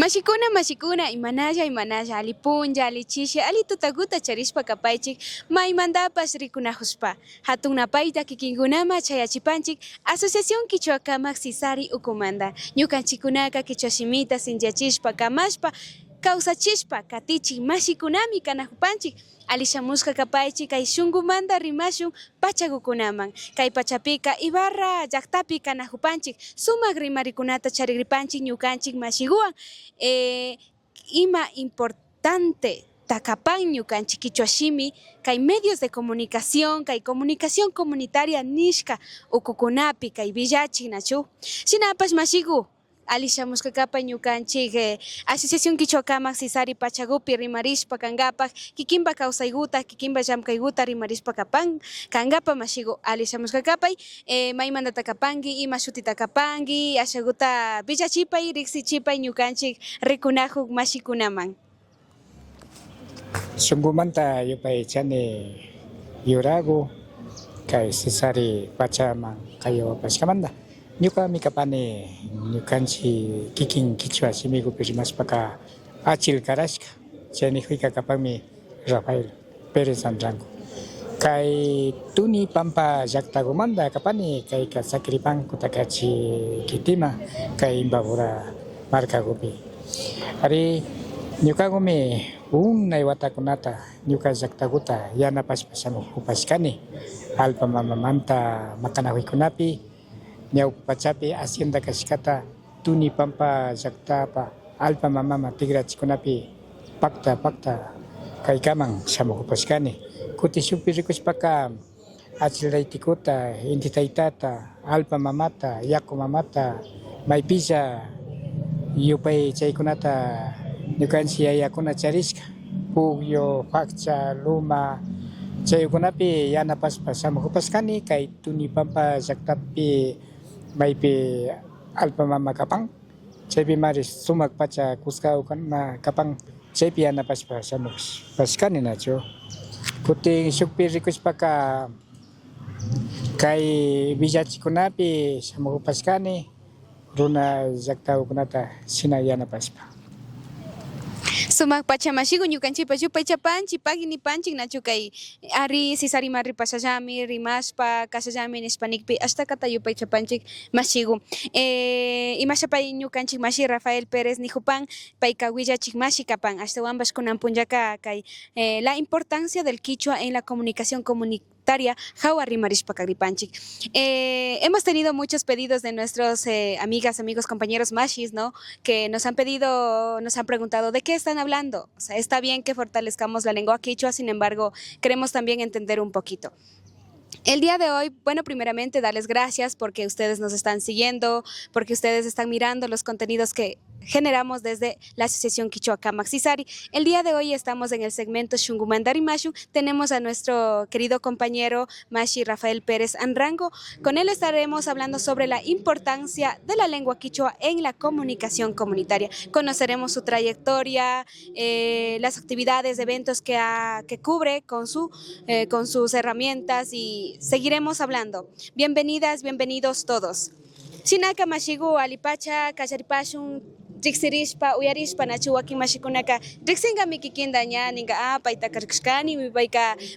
Mashikuna imanalla alipunlla alichisha ali tutaguta charishpa kapaychik maymantapas rikunahushpa hatunapayta kikinkunama chayachipanchik Asociación Kichwa Kamak Sisari Ukumanta ñukanchikkunaka kichwa shimita sinchachishpa kamashpa kawsachishpa katichik mashikunami kanajupanchik alishamushka kapaychik kay shunkumanta rimashun pachakukunaman kay pachapika Ibarra llaktapi kanajupanchik sumak rimarikunata charikripanchik ñukanchik mashiguan ima importante takapan ñukanchik kichwa shimi kay medios de comunicación kay comunicación comunitaria nishka ukukunapi kay villachik nachu shinapash mashigu alishamushkakapa ñukanchik Asociación Kichwa Kamak Sisari Pachakupi rimarishpa kankapak kikinpa kawsaykuta kikinpa llamkaykuta rimarishpa kankapa mashigu alishamushkakapay maymanta kapanki ima shutita kapanki ashakuta villachipay riksichipay ñukanchik rikunakuk mashikunaman. Shunkumanta yupaychani yuragu kay Sisari Pachaman kayawapashkamanta ñuka mikapani ñukanchik kikin kichwa shimikupi rimashpaka achil karashka chaymi huyka kapanmi Rafael Pérez Andrango kay Tuni Pampa llaktakumanta kapani kayka Sacripan Kutakachi Kitima kay Imbabura markakupi ari ñukakumi unay watakunata ñuka llaktakuta yanapashpa upashkani alpa mamamanta makanakuykunapi ñawpa pachapi hacienda kashkata Tuni Pampa llaktapa alpa mamama tigrachikunapi pakta kaykaman shamukupashkani kutishukpi rikushpaka achillaytikuta inti taytata alpa mamata yaku mamata maypilla yupay chaykunata ñukanchik yayakuna charishka puqyu pakcha luma chaykunapi yanapashpa shamukupashkani kay Tuni Pampa llaktapi maypi alpa mama kapan chaypi mari sumak pacha kuskawkuna kapan chaypi yanapashpa shamupashkani nachu kutin shukpi rikushpaka kay villachikunapi shamupashkani runa llaktawkunata shina yanapashpa. Sumak pachamashigu ñukanchikpas yupay chapanchik paginipanchik nachu kay ari Sisarima ripashallami rimashpa kashallami nishpanikpi ashtakata yupay chapanchik mashigu imashapay ñukanchik mashi Rafael Pérez nijupan payka willachik mashi kapan ashtawanpash kunan punllaka kay la importancia del quichua en la comunicación comunitaria jawa rimarishpa kagripanchik. Hemos tenido muchos pedidos de nuestros amigas, amigos, compañeros mashis, ¿no? Que nos han pedido, nos han preguntado de qué están hablando. O sea, está bien que fortalezcamos la lengua quichua, sin embargo, queremos también entender un poquito. El día de hoy, bueno, primeramente darles gracias porque ustedes nos están siguiendo, porque ustedes están mirando los contenidos que generamos desde la Asociación Kichwa Kamak Sisari. El día de hoy estamos en el segmento Shunkumanta Rimashu. Tenemos a nuestro querido compañero Mashi Rafael Pérez Andrango. Con él estaremos hablando sobre la importancia de la lengua quichua en la comunicación comunitaria. Conoceremos su trayectoria, las actividades, eventos que cubre con sus herramientas y seguiremos hablando. Bienvenidas, bienvenidos todos. Shinaka mashigu alipacha kasharipashun riksirishpa uyarishpa nachu wakin mashikunaka riksinqami kikinta ña ninqa payta karkushkani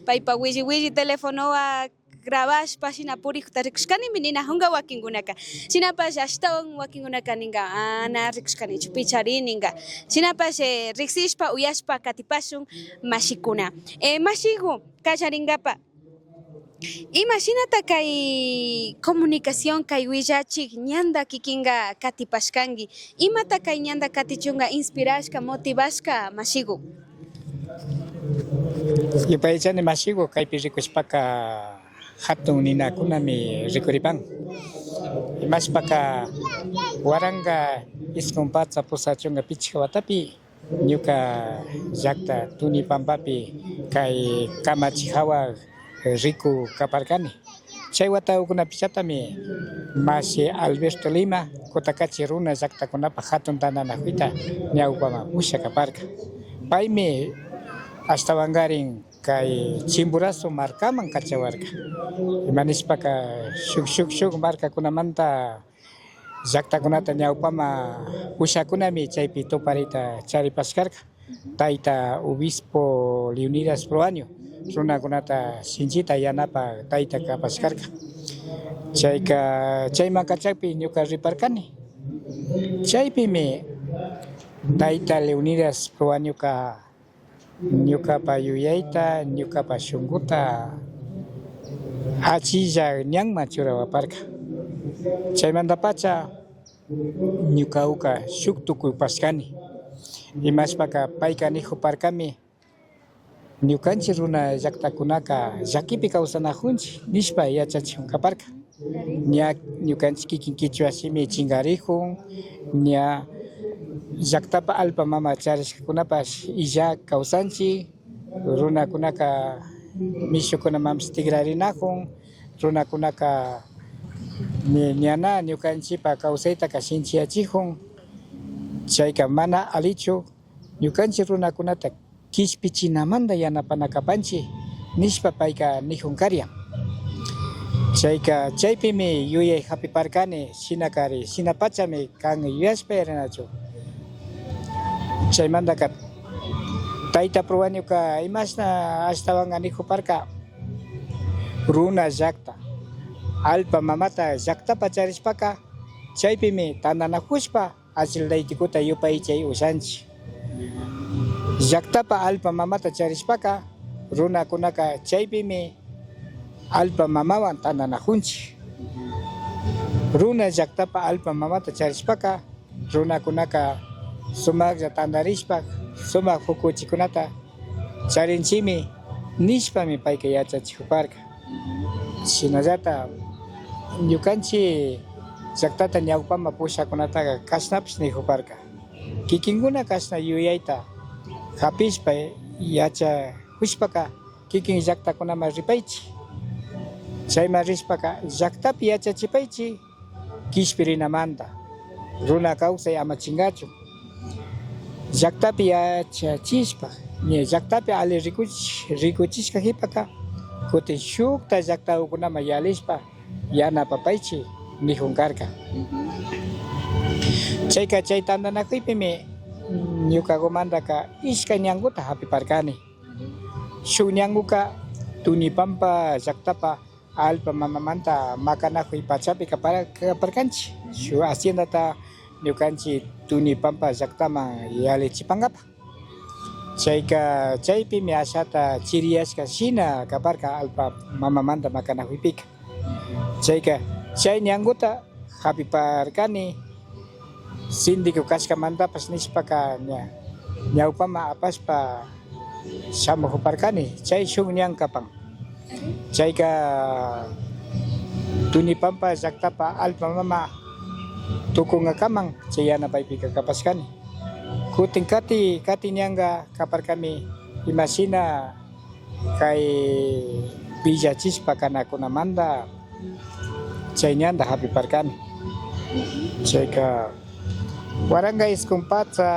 paypa willi telefonowa grabashpa shina purikuta rikushkanimi nina hunqa wakinkunaka shinapash ashtawan wakinkunaka ninqa na rikushkanichu pichari ninqa shinapash riksishpa uyashpa katipashun mashikuna mashigu kallarinqapa imashinata kay comunicación kay willachik ñanda kikinga katipashkanki imata kay ñanda katichunga inspirashka motivashka mashigu Yupaychani mashigu kaypi rikushpaka hatun ninakunami rikuripan imashpaka waranga iskun patsa pusachunga pichqa watapi ñuka llakta Tuni Pampapi kay Kamachi hawa riku kaparkani chay watawkunapichatami Mashi Alberto Lima Kutakachi runa llaktakunapa hatun tananakuyta ñawpama pusha kaparka paymi ashtawankarin kay Chimborazo markaman kachawarka imanishpaka shuk markakunamanta llaqtakunata ñawpama ushakunami chaypi tuparita charipaskarka tayta obispo Leonidas Proaño runakunata sinchita yanapa tayta kapaskarka chayman kachakpi ñuka riparkani chaypimi tayta Leonidas Proañoka ñukapa yuyayta ñukapa shunkuta achilla ñanman churawaparka chaymanta pacha ñuka uka shuk tukupashkani imashpaka payka nijuparkami ñukanchik runa llaqtakunaka llakipi kawsanajunchik nishpa yachachikun kaparka ña ñukanchik kikin kichwa simi chingarikun ña llaqtapa alpa mama charishkakunapash illa kawsanchik runakunaka mishukunamampash tigrarinakun runakunaka ñana ñukanchikpa kawsaytaka shinchiyachikun chayka mana alichu ñukanchik runakunata kishpichinamanta yanapanakapanchik nishpa payka nijunkaryan chaypimi yuyay hapiparkani shinakari shinapachami kan yuyashpa yaranachu chaymantaka tayta Proañoka imashna ashtawanga nijuparka runa llaqta alpa mamata llaqtapa charishpaka chaypimi tandanakushpa ashildaytikuta yupaychay ushanchik llaqtapa alpa mamata charishpaka runakunaka chaypimi alpa mamawan tandanajunchik runa llaqtapa alpa mamata charishpaka runakunaka sumaqlla tandarishpa sumaq fukuchikunata charinchimi nishpami payka yachachikuparka shinallata ñukanchik llaqtata ñawpama pushakunataqa kashnapish nijuparka kikinkuna kashna yuyayta hapishpa yachakushpaka kikin llaqtakunaman ripaychik chayman rishpaka llaqtapi yachachipaychik kishpirinamanta runa kawsay ama chingachu llaqtapi yachachishpa ña llaqtapi ali rikuchishka hipaka kutin shukta llaqtakunaman yalishpa yanapapaychik nijunkarka chay tandanakuypimi ñukakumantaka ishkay ñankuta hapiparkani shuk ñankuka Tunipampa llaqtapa alpa mamamanta makanakuy pachapi kaparkanchik shuk haciendata ñukanchik Tunipampa llaqtaman yalichipankapa chaypimi ashata chiriyashka shina kaparka alpa mamamanta makanakuypika chay ñankuta hapiparkani sindiku kashkamantapas nishpaka ñawpama apashpa shamujuparkani chay shuk ñan kapan chayka Tunipampa llaqtapa alpa mama tukunkaman chay yanapaypika kapashkani kutin kati ñanka kaparkami imashina kay villachispa kanakunamanta chay ñanta hapiparkani chayka waranga iskun patsa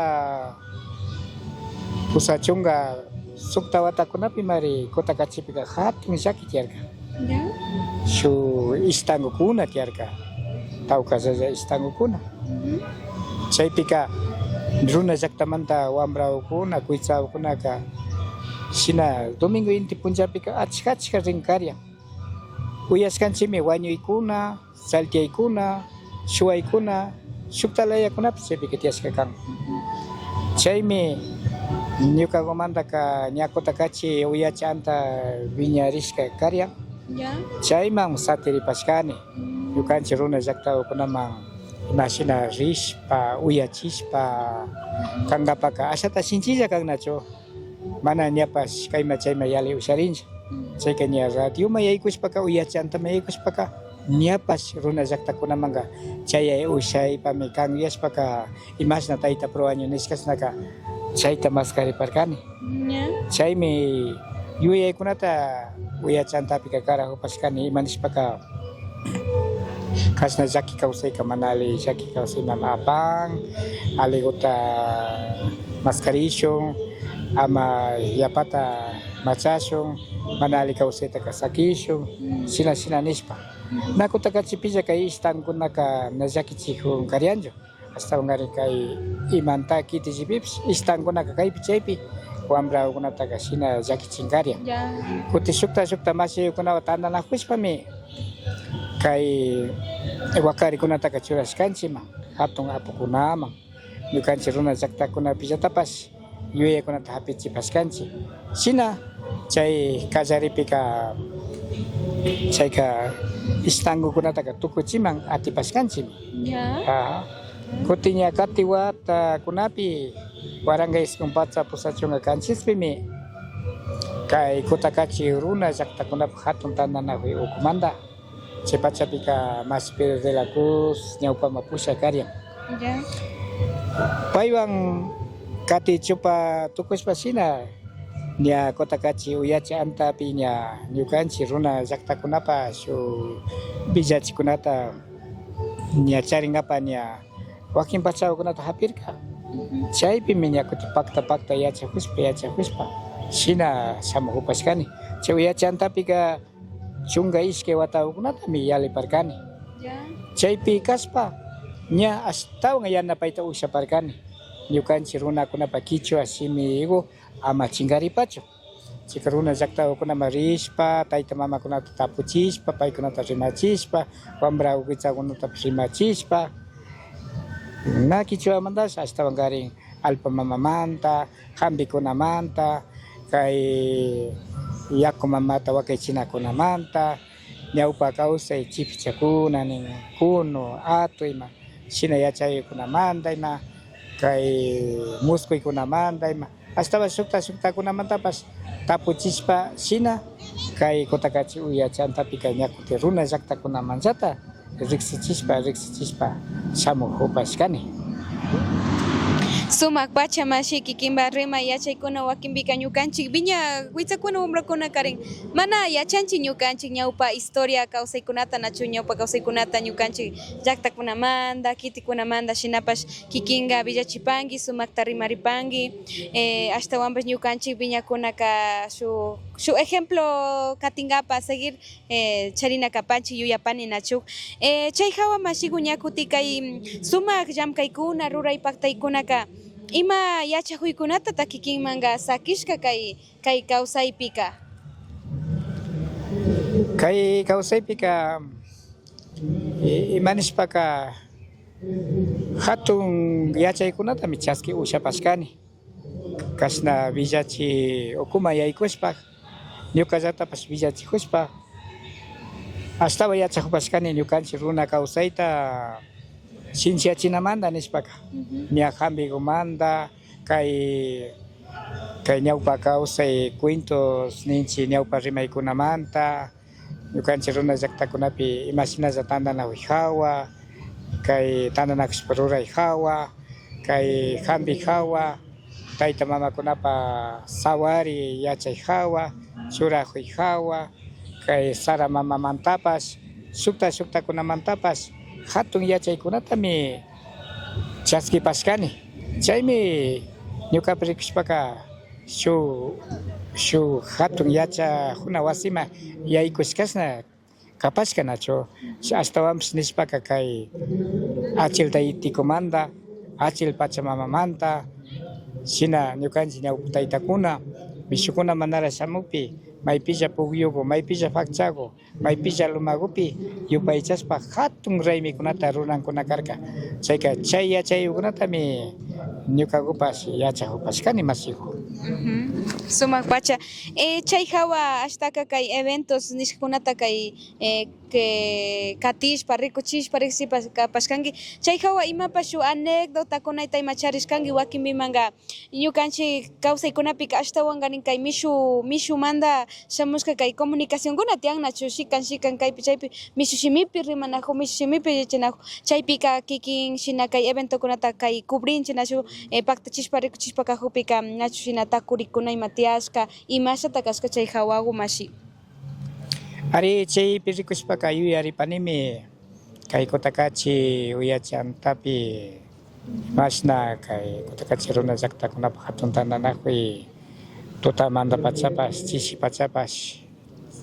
pusachunga sukta watakunapi mari kota kachipika hatun llaki tiyarka shuk istangukuna tiyarka tawkasalla istangukuna chaypika runa llaqtamanta wambrawkuna kuytsakunaka shina domingo inti punchapika achka rinkaryan uyashkanchikmi wañuykuna saltiaykuna shuwaykuna shuktalaykunapas chaypika tiyashka kan chaymi ñukakumantaka ñakuta kachi uyachanta wiñarishka karyan chayman satiripashkani ñukanchik runa llaqtakunaman imashina rishpa uyachishpa kankapaka ashata shinchilla kannachu mana ñapash kayma chayma yali usharinchik chayka ña radioman yaykushpaka uyachantama yaykushpaka ñapash runa llaqtakunamanka chay ushaypami kan yashpaka imashna tayta Proaño nishkasnaka chayta maskariparkani chaymi yuyaykunata uyachantapika karajupashkani imanishpaka kashna llaki kawsayka mana ali llaki kawsaymanta apan aliguta maskarishun ama yapata machashun mana ali kawsaytaka sakishun shina nishpa Na kutakachi pilla kay istan kunaka nallakichikun karyancho. Hasta ngari kay imanta kiti jipips istan kunaka kay pichaypi wambra kunataka shina llakichinkarya. Ya. Kuti sukta masi kunawa tandanakushpami kay wakari kunataka churashkanchima hatun apukunaman ñukanchik runa llaqtakuna pillatapas yuyakunata hapichipashkanchik shina chay kallaripika chayka istankukunataka tukuchiman atipashkanchik. Ya. Kutiña kati wata kunapi warangay iskumpacha pusachunga kanchispimi kay kutakachi runa llaqtakunapi hatun tandanakuy ukumanta chay pachapika Mas Pedro de la Cruz ñawpama pusha karyan. Ya. Paywan kati chupa tukushpashina nya kutakachi uyachi antapi nya ñukanchik runa llaqtakunapa shu villachikunata nya charingapa nya wakin pachakukunata hapirka chaypimi nya kuti pakta yachakuspa shina samukupashkani chay uyachi antapika chunga ishkay watakunatami yaliparkani Ya. chaypi kaspa nya astawan yanapayta ushaparkani ñukanchik runakunapa kichwa simigu ama chinkaripachu chayka runa llaqtakunaman rishpa tayta mamakunata tapuchishpa paykunata rimachishpa wambra ukichakunatapish rimachishpa na kichwamantash ashtawankarin alpa mamamanta hampikunamanta kay yaku mamata wakaychinakunamanta ñawpa kawsay chipichakuna nin kuno atu ima shina yachaykunamanta ima kay muskuykunamanta ima ashtawa suktakunamantapas tapuchishpa shina kay kutakachi uyachi antapika ñakuti runa llaqtakunamanchata riksichishpa samukupashkani. Sumak pachamashi kikinba rima yachaykuna wakinpika ñukanchik viña huichakuna wambrakuna karin mana yachanchik ñukanchik ñawpa historia kawsaykunata nachu ñawpa kawsaykunata ñukanchik llaqtakunamanta kitikunamanta shinapash kikinga villachipanki sumakta rimaripanki ashtawanpash ñukanchik viñakunaka shu ejemplo katingapa seguir charina kapanchik yuyapani nachu chay hawa mashiku ñakuti kay sumak llamkaykuna ruray paktaykunaka ima yachakuykunata kikinmanga sakishka kay kawsaypika. Kay kawsaypika imanishpaka hatun yachaykunatami chaski ushapashkani kashna villachi ukuma yaykushpa ñukallatapash villachikushpa ashtawa yachakupashkani ñukanchik runa kawsayta shinchiachinamanta nishpaka ña hampikumanta kay ñawpa kawsay cuentos ninchik ñawpa rimaykunamanta ñukanchik runa llaqtakunapi imashinalla tandanakuy hawa kay tandanakushpa ruray hawa kay hampi hawa tayta mamakunapa sawari yachay hawa churakuy hawa kay sara mamamantapas suktakunamantapas hatun yachaykunatami chaskipashkani chaymi ñukapi rikushpaka shu hatun yachakuna wasima yaykushkashna kapashka nachu ashtawanpish nishpaka kay achil taytikumanta achil pachamamamanta shina ñukanchik ñawpa taytakuna mishukuna manara shamukpi maypilla pukyuku maypilla fakchaku maypilla lumakupi yupaychaspa hatun raymikunata runankuna karka chayka chay yachayukunatami ñukakupas yachakupashkani masiku. Sumak pacha chay hawa ashtaka kay eventos nishkunata kay que katishpa rikuchishpa riksipashkanki chay hawa imapas shu anécdotakunata imacharishkanki wakinpimanga ñukanchik kawsaykunapika ashtawankarin kay mishumanta shamushka kay comunicacionkuna tiyan nachu shikan kaypi chaypi mishu shimipi rimanaku mishu shimipi yachanaku chaypika kikin shina kay eventokunata kay cubrinchik nachu paktachishpa rikuchishpa kajupika nachu shina takurikuna imatiashka imashata kashka chay hawaku mashi. Ari chaypi rikushpaka yuyaripanimi kay kutakachi uyachi antapi mashna kay kutakachi runa llaqtakunapak hatun tandanakuy tutamanta pachapas chishi pachapas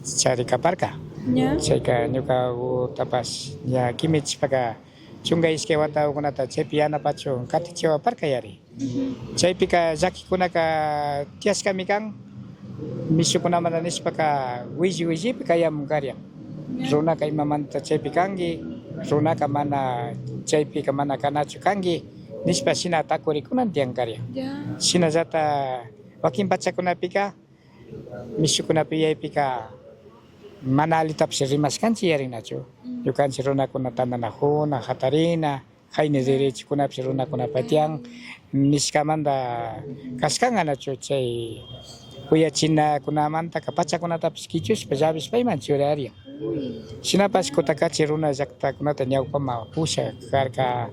cari kaparka. Ya. Chayka ñuka tapas ya kimich paka chunga iske wata ukunata chaypi yanapachu katichiwaparka yari. Chaypika llakikunaka tiyaskami kan mishukunamanta nishpaka williwillipika yamunkaryan. Runaka imamanta chaypi kanki, runaka mana chaypika mana kanachu kanki nishpa shina takurikunan tiyankaryan. Ya. Shinallata wakin pachakunapika mishukunapi yaypika mana alitapish rimaskanchik yarinachu. Ñukanchik runakuna tananakuna, hatarina, hayni derechikunapish runakunapa tiyan nishkamanta kashkanganachu chay uyachinakunamantaka pachakunatapish kichushpa llavishpa imanchik yurariyan. Shinapash kutakachi runa llaktakunata ñawpama pusha karka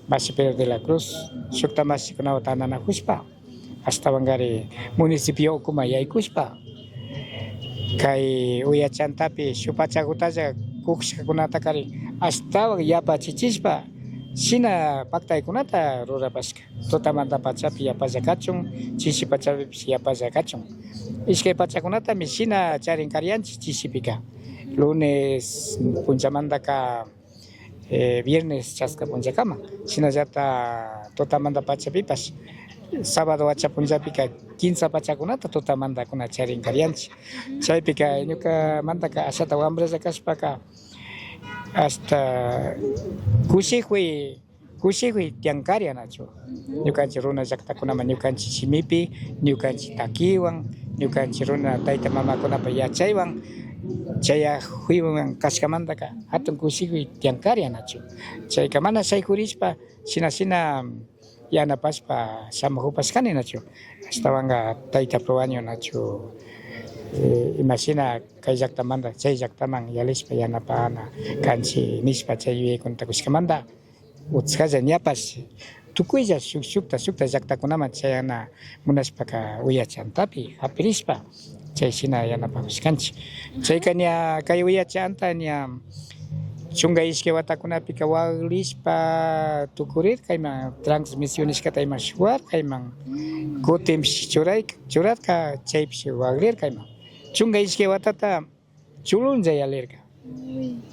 Masi Pedro de la Cruz, shukta masikunawan tananakushpa, ashtawankari municipio ukuma yaykushpa, kay uyachantapi shupachakutalla kushkakunatakari ashtawan yapachichishpa, shina paktaykunata rurapashka. Tutamanta pachapi yapalla kachun, chishi pachapipish yapalla kachun. Ishkay pachakunatami shina charinkaryanchik chishipika. Lunes punchamantaka viernes chaska punchakama, shinallata tutamanta pachapipash sábado wacha punchapika 15 pachakunata tutamanta kuna charinkaryanchik. Chaypika ñuka mantaka ashata wambralla kashpaka hasta kushikwi tiyankaryanachu. Ñukanchik runa llaktakunaman ñukanchik shimipi, ñukanchik takiwan, ñukanchik runa tayta mamakunapa yachaywan chaya huywan kashkamantaka hatun kushikwi tiyankaryanachu. Chayka mana shaykurishpa shina yanapashpa shamujupashkani nachu. Ashtawanka tayta probaño nachu imashina kay llaktamanta chay llaktaman yalishpa yanapana kanchik nishpa chay yuyaykunata kushkamanta utskalla ñapash tukuylla shukta llaktakunaman chayana munashpaka uyachantapi hapirishpa chayshina yanapakushkanchik. Chayka ña kay uyachanta ña chunga ishkay watakunapika waglishpa tukurirkayman transmisión nishkata ima shuwarkayman kutinpish churarka chaypish wagrirkayman. Chunga ishkay watata chulunlla yalirka.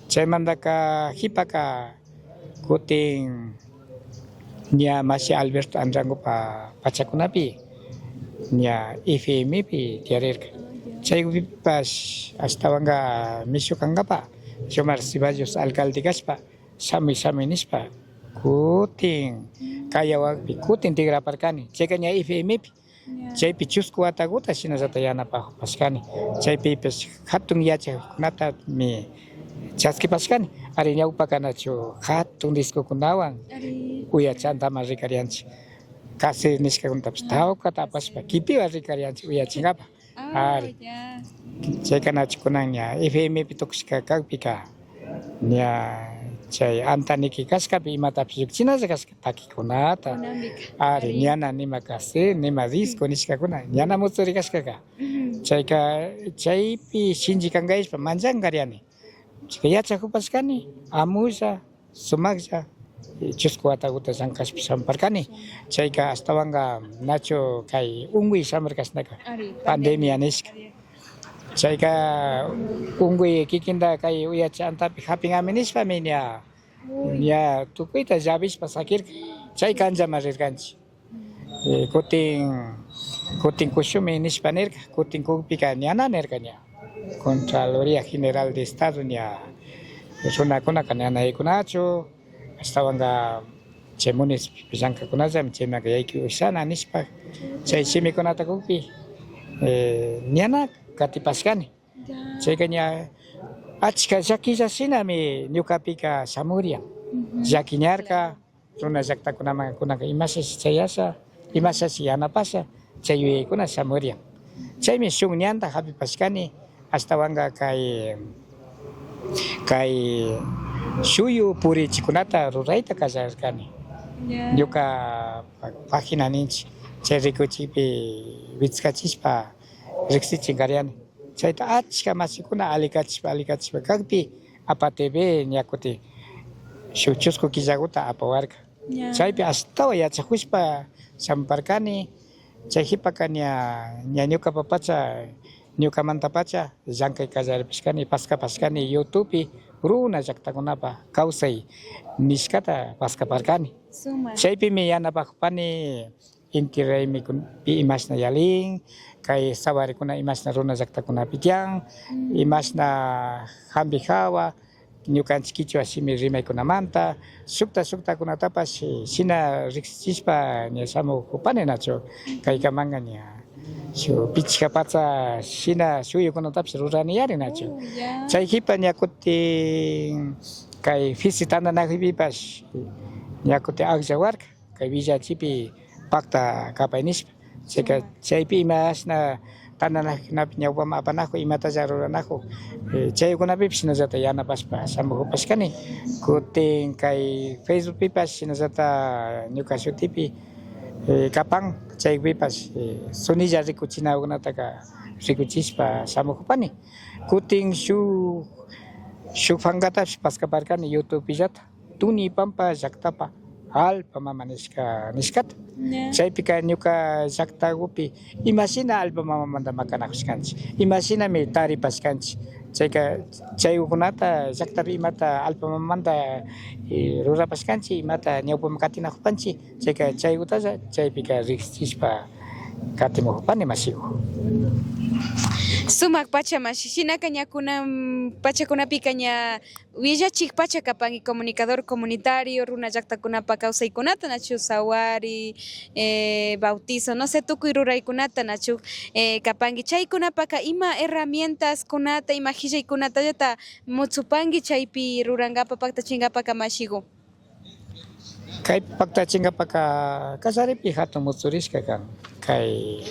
Chaymantaka hipaka kutin ña Masi Alberto Andrangopa pachakunapi ña FMpi tiyarirka. Chaypipash ashtawanka mishukankapa Xomar Ceballos alcalde kashpa sami nishpa kutin kayawakpi kutin tigraparkani. Chayka ña FMpi chaypi chusku watakuta shinallata yanapakpashkani. Chaypipish hatun yachaykunatami chaskipashkani. Ari ñawpakanachu hatun discokunawan uyachantaman rikaryanchik. Kasi nishkakunatapish tawkata apashpa kipiwan rikaryanchik uyachinkapa. Ari chaykanachu kunan ña FMpi tukushka kakpika ña chay antaniki kashkapi imatapish llukshinalla kashka takikunata ari ñana nima cassette nima disco nishkakuna ñana mutsuri kashkaka. Chayka chaypi shinchikankayishpa manchankaryani. Chayka yachakupashkani amulla sumaqlla chusku watakuta llankashpa shamparkani. Chayka ashtawanka nachu kay unguy shamarkashnaka pandemia nishka. Chayka unguy kikinta kay uyachantapi hapinami nishpami ña tukuyta llavishpa sakirka. Chayka anchaman rirkanchik. Kutin kushumi nishpa nirka, kutin kukpika ñana nirka ña. Contraloría General de Estado ña runakunaka ñanaykunachu ashtawanka chay municipio llankakunalla chaymanta yaykuy ushana nishpa chay shimikunata kukpi ñana katipashkani. Chayka ña achka llakilla shinami ñukapika shamuryan. Llakiñarka runa llaktakunaman kunaka imashashi chayasha, imashashi yanapasha chay yuyaykuna shamuryan. Chaymi shuk ñanta hapipashkani ashtawanka kay shuyu purichikunata rurayta kallarkani. Ñuka página ninchik chay rikuchikpi wichkachishpa riksichinkaryani. Chayta achka masikuna alikachishpa kakpi APA-TV ña kutin shuk chusku killakuta apawarka. Chaypi ashtawan yachakushpa shamparkani. Chay hipaka ña ñuka papacha nyuka manta pacha jangkai kajari piskani paskani YouTube runa jakta kunapa kausai niskata paska parkani Suma. Chaypi mi yanapakpani inti raymi pi imashna yaling kay sawarikuna imashna runa llaqtakunapi tiyan imashna hampi hawa ñukanchik kichwa shimi rimaykunamanta suktakunatapash shina riqsichispa ña shamuqupani nachu kaykamanga ña shu pichqa pacha shina shuyukunatapish ruraniyari nachu Ya. chaypipa ña kutin kay fisi tandanakuypipash ña kutin aqllawarka kay villachipi pakta kapay nishpa chaypi imashna tandanakuykunapi ñawpama apanakun imatalla ruranakun chaykunapipish shinallata yanapashpa shamukupashkani kutin kay Facebookpipash shinallata ñuka shutipi kapan chaypipash sunilla rikuchinakunataka rikuchishpa shamukupani kutin shuk pankatapish paskaparkani YouTubepillata Tuni Pampa llaqtapa Alpa mama nishkata Ya. chaypika ñuka llaqtakupi imashina alpa mamamanta makanakushkanchik imashinami taripashkanchik chaykunata llaqtapi imata alpa mamamanta rurapashkanchik imata ñawpama katinakupanchik chaykutalla chaypika riqsishpa katimuqpani masiku Sumak pacha mashi shinaka ñakuna pachakunapika ña willachik pacha kapanki comunicador comunitario runa llaqtakunapa kawsaykunata nachu sawari bautizo no sé tukuy ruraykunata nachu kapanki chaykunapaka ima herramientas kunata ima qillaykunatallata mutsupanki chaypi ruranqapa paktachinqapaka mashiku kay paktachinqapaka kasaripi hatun mutsurishka kan kay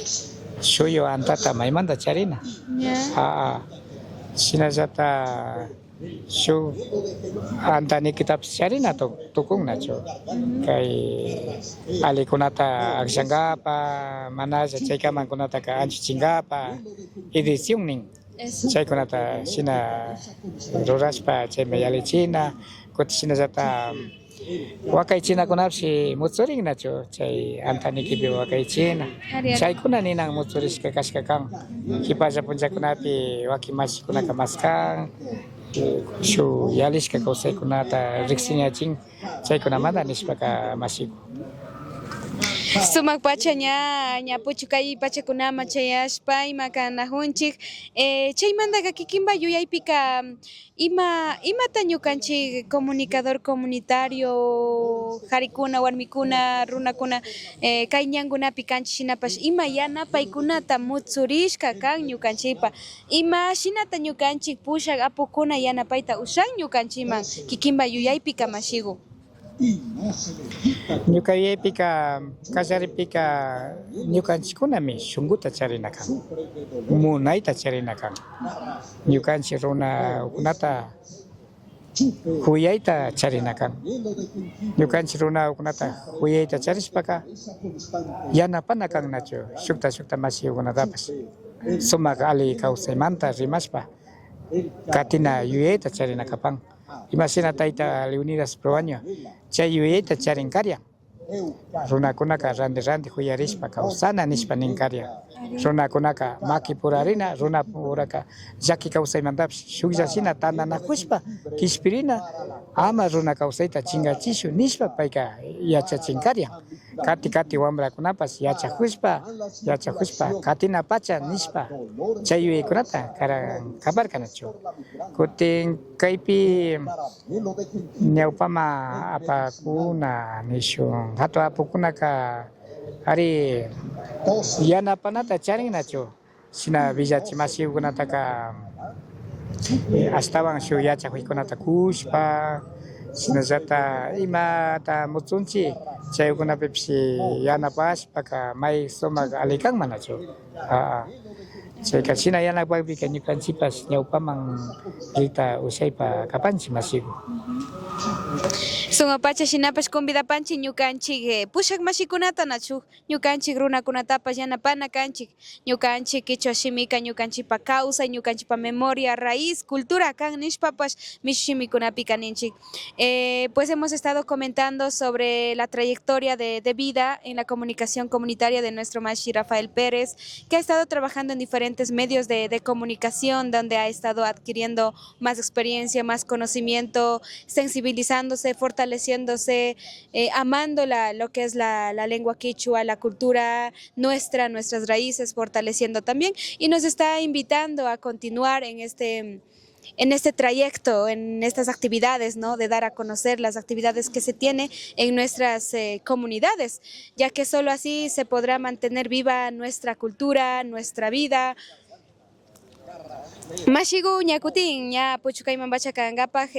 shuyo antata maymanta charina shinallata shuk antanikitapish charina tukun nachu kay alikunata akshankapa manalla chaykamankunataka anchichinqapa edición nin chaykunata shina rurashpa chaymi yalichina kutin shinallata wakaychinakunapish mutsurin nachu chay antanikipi wakaychina chaykuna ninan mutsurishka kashka kan kipalla punllakunapi waki mashikunaka maskan shu yalishka kawsaykunata riqsiñachin chaykunamanta nishpaka mashiku sumak pacha ña puchukay pachakunama chayashpa ima kanajunchik chaymantaka kikinpa yuyaypika imata ñukanchik comunicador comunitario qarikuna warmikuna runakuna kay ñankunapi kanchik shinapash ima yanapaykunata mutsurishka kan ñukanchikpa ima shinata ñukanchik pushak apukuna yanapayta ushan ñukanchikman kikinpa yuyaypika mashiku ñuka yuyaypika kasharipika ñukanchikkunami shunkuta charina kan munayta charina kan ñukanchik runakunata huyayta charina kan ñukanchik runakunata huyayta charishpaka yanapana kan nachu shukta masiyukunatapash sumak ali kawsaymanta rimashpa katina yuyayta charina kapan imashina tayta Leonidas Proaño chay yuyayta charinkaryan runakunaka randi huyarishpa kawsana nishpa ninkaryan runakunaka maki purarina runa puraka llaki kawsaymantapish shukllashina tandanakushpa kishpirina ama runa kawsayta chingachishu nishpa payka yachachinkaryan kati wambrakunapas yachakushpa katina pacha nishpa chay yuyaykunata kaparka nachu kutin kaypi ñawpama apakuna nishun hatu apukunaka ari yanapanata charin nachu shina villachi masiyukunataka ashtawan shuk yachakuykunata kushpa shinallata imata mutsunchik chaykunapipish yanapashpaka may sumak alikanman nachu chayka shina yanapakpika ñukanchikpash ñawpaman rikta ushaypa kapanchik masiku Sumapacha shinapash convidapanchik ñukanchik pushak mashikunata nachu ñukanchik runakunatapash yanapana kanchik ñukanchik kichwa shimika ñukanchikpa kawsay ñukanchikpa memoria raíz cultura kan nishpapash mishu shimikunapi kaninchik. Pues hemos estado comentando sobre la trayectoria de vida en la comunicación comunitaria de nuestro Mashi Rafael Pérez, que ha estado trabajando en diferentes medios de comunicación, donde ha estado adquiriendo más experiencia, más conocimiento, sensibilizándose, fortaleciéndose, amando lo que es la lengua quichua, la cultura nuestra, nuestras raíces, fortaleciendo también, y nos está invitando a continuar en este trayecto, en estas actividades, ¿no? De dar a conocer las actividades que se tiene en nuestras comunidades, ya que solo así se podrá mantener viva nuestra cultura, nuestra vida. Mashigu ñakutin ña puchukayman bachakangapak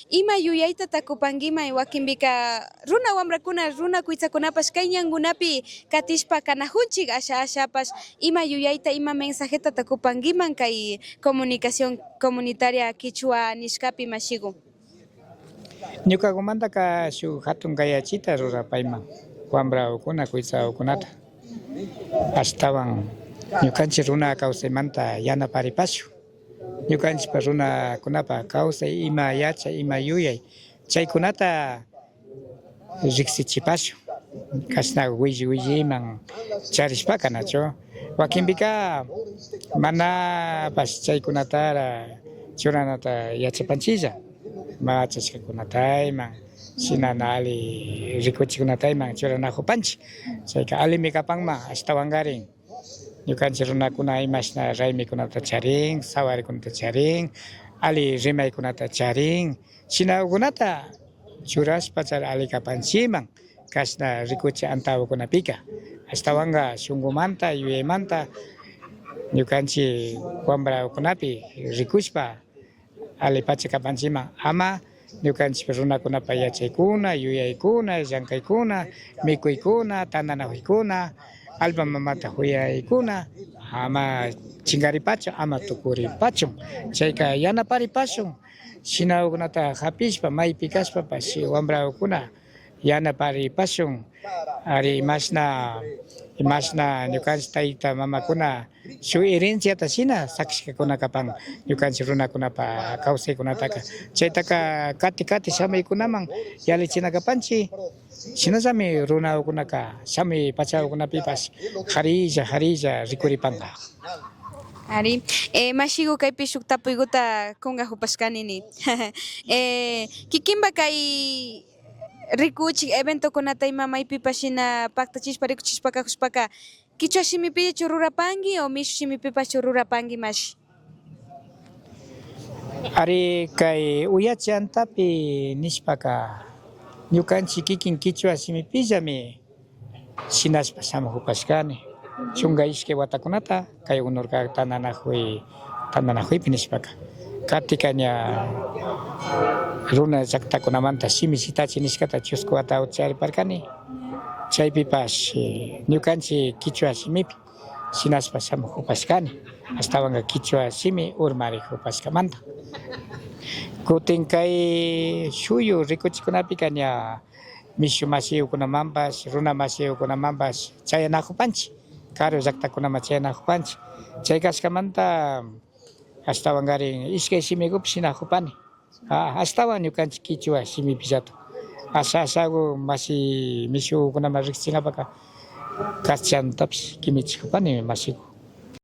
ima yuyayta takupankima wakinbika runa wamrakuna runa kuytsakunapash kay ñankunapi katishpa kanajunchik ashapash ima yuyayta ima mensajeta takupankiman kay comunicación comunitaria quichua nishkapi mashigu. Ñukakumantaka shuk hatun gayachita rurapayman wambraukuna kuytsakunata ashtawan ñukanchik runa kawsaymanta yanaparipachu ñukanchikpa runakunapa kawsay ima yachay ima yuyay chaykunata riksichipachu kashna williman charishpaka nachu wakinpika manapash chaykunatara churanata yachapanchilla machashkakunatayman shinana ali rikuchikunatayman churanajupanchik chayka alimi kapanman ashtawankarin ñukanchik runakuna imashna raymikunata charin, sawarikunata charin, ali rimaykunata charin, shinakunata churashpa chay ali kapanchikman kashna rikuchik antawkunapika ashtawanka shunkumanta yuyaymanta ñukanchik wambrakunapi rikushpa alipacha kapanchikman ama ñukanchik runakunapa yachaykuna, yuyaykuna, llank'aykuna, mikuykuna, tananakuykuna alma mamata huyaykuna ama chinkaripachu ama tukuripachu chayka yanaparipasun shinakunata hapishpa maypi kashpapash wambrakuna yanaparipasun ari imashna ñukanchik tayta mamakuna shuk herenciata shina sakishkakuna kapan ñukanchik runakunapa kawsaykunataka chaytaka kati shamaykunaman yalichinakanchik shinallami runakunaka shamay pachakunapipash jarilla rikuripanka. Ari, mashigu kaypi shuk tapuykuta kunkakupashkanini. Kikinpa kay rikuchik eventokunata ima maypipash shina paktachishpa rikuchishpa kahushpaka kichwa shimipichu rurapanki o mishu shimipipachu rurapanki mashi? Ari kay uyachantapi nishpaka ñukanchik kikin kichwa simipillami shinashpa shamujupashkani chunka ishkay watakunata kay unurka tananakuypi nishpaka katika ña runa llaqtakunamanta shimi shitachi nishkata chusku wata chariparkani chaypipash ñukanchik kichwa shimipi shinashpa shamujupashkani ashtawanka kichwa shimi urmarikupashkamanta kutin kay shuyu rikuchikunapika ña mishu masiyukunamanpash runa masiyukunamanpash chayanajupanchik karu llaqtakunaman chayanajupanchik chay kashkamanta ashtawankarin ishkay shimikupi shinajupani ashtawan ñukanchik kichwa shimipillatu ashaku mishukunaman riqsinapaqa kashchantapis kimichikupani masiku.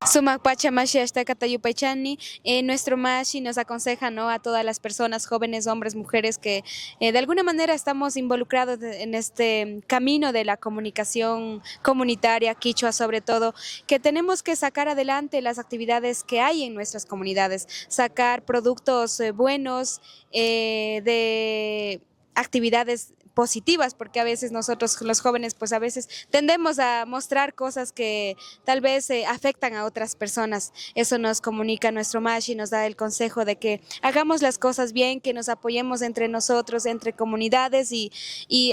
Sumak pacha mashi ashtakata yupaychani, nuestro mashi nos aconseja, ¿no?, a todas las personas, jóvenes, hombres, mujeres, que de alguna manera estamos involucrados en este camino de la comunicación comunitaria, quichua sobre todo, que tenemos que sacar adelante las actividades que hay en nuestras comunidades, sacar productos buenos de actividades positivas, porque a veces nosotros los jóvenes pues a veces tendemos a mostrar cosas que tal vez afectan a otras personas. Eso nos comunica nuestro Mashi, nos da el consejo de que hagamos las cosas bien, que nos apoyemos entre nosotros, entre comunidades y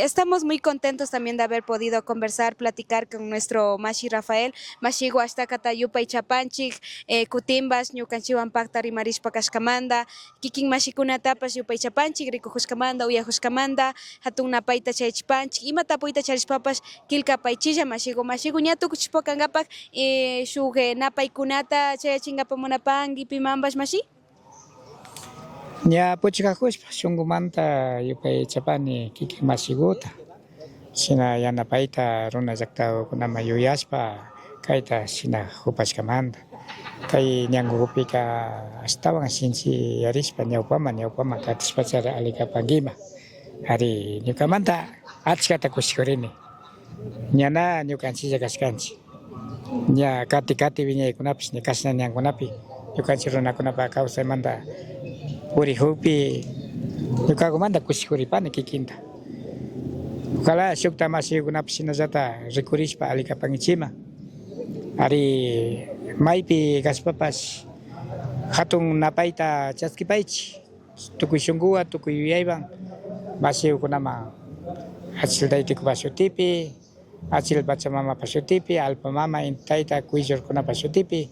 estamos muy contentos también de haber podido conversar, platicar con nuestro Mashi Rafael, Mashi Huastakata Yupay Chapanchik, Kutimbas, Ñukanchiwan Pakta Rimarishpa Kashkamanda, Kikin Mashikunatapas Yupay Chapanchik, Rikujushkamanda, Uyajushkamanda, Hatun Napaita Chaychpanchik, Ima Tapuita Charishpapas, Kilka Paichilla, Mashigu Ñatu Kuchpokangapak, Shug Napaikunata, Chayachingapamunapangi, Pimambas Mashi. Nya puchikakushpa shunkumanta yupay chapani kiki mashiguta shina yanapayta runa llaqtakunama yuyashpa kayta shina hupashkamanta kay ñankukupika ashtawan shinchi yarishpa ñawpama katishpachari alikapankima ari ñukamanta achkata kushikurini ñana ñukanchilla kashkanchik ña kati wiñaykunapish ña kashna ñankunapi ñukanchik runakunapa kawsaymanta purikukpi ñukakumanta kushikuripani kikinta ojalá shukta masiykunapish shinallata rikurishpa alikapankichima ari maypi kashpapash hatun napayta chaskipaychik tukuy shunkuwan tukuy yuyaywan masiykunaman achildaytikupa shutipi achil pachamamapa shutipi alpa mama intayta kuyllurkunapa shutipi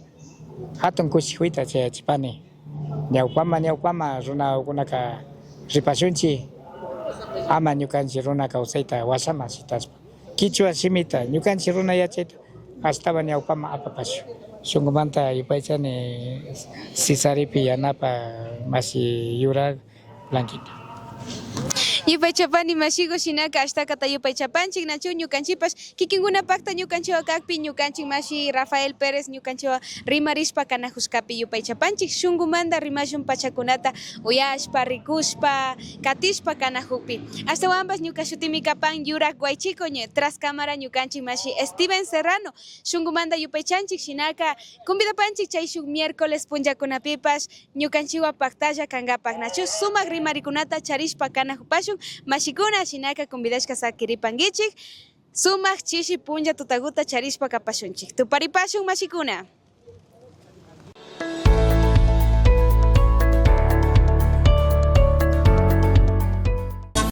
hatun kushikuyta chayachipani ñawpama runakunaka ripashunchik ama ñukanchik runa kawsayta washaman shitashpa kichwa simita ñukanchik runa yachayta astawan ñawpama apapashun shunkumanta yupaychani Cesaripi yanapa masi yurak Blanquita. Yupay chapani mashigo shinaka ashtakata yupay chapanchik nachu ñukanchipash kikinkunapakta ñukanchiwa kakpi ñukanchik mashi Rafael Pérez ñukanchiwa rimarishpa kanajushkapi yupay chapanchik shunkumanta rimashun pachakunata uyashpa rikushpa katishpa kanajukpi ashtawanpas ñuka shutimi kapan yurak guaychiko tras cámara ñukanchik mashi Steven Serrano shunkumanta yupay chanchik shinaka convidapanchik chay shuk miércoles punllakunapipash ñukanchiwa paktalla kankapak nachu sumak rimarikunata charishpa kanajupashun mashikuna shinaka convidashka sakiripankichik sumak chishi punlla tutaguta charishpa kapashunchik tuparipashun mashikuna.